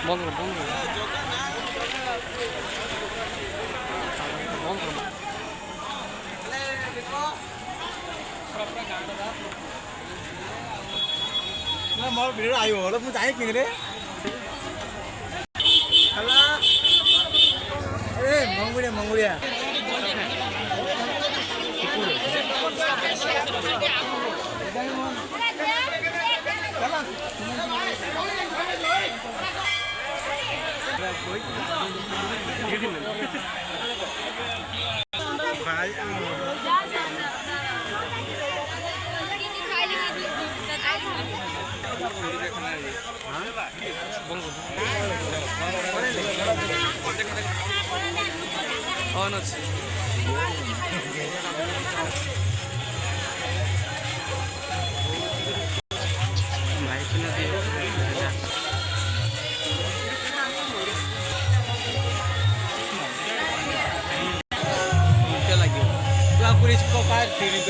বন্ধ কর বন্ধ কর বন্ধ কর ना मोर वीडियो आयो होला मु जाए किन रे हला ए मंगुलिया मंगुलिया भाई অন আছে ভাই কিনা দিয়ে লাগে তুই পুলিশ পার ফিরে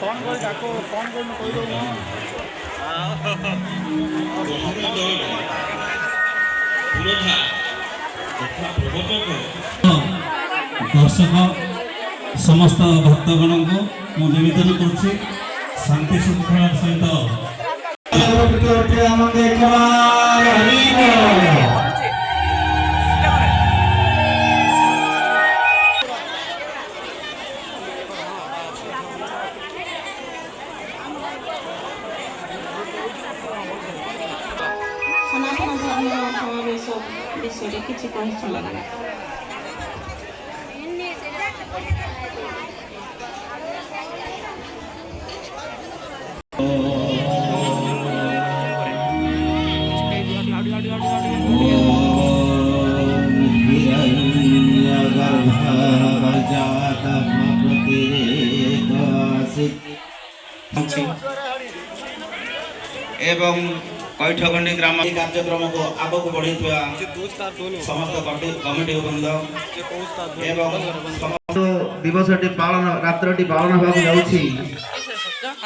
कौन कोई जाको कौन कोई में कोई दो दर्शक समस्त भक्तगण को निवेदन करुच्छे शांति श्रृंखला सहित सनातन धर्म समावेश विषय किसी कही चलना एवं कैठगंडी ग्राम कार्यक्रम को आग को बढ़ी समस्त कमिटी वृंद एवं दिवस पालन रात्र पालन होगा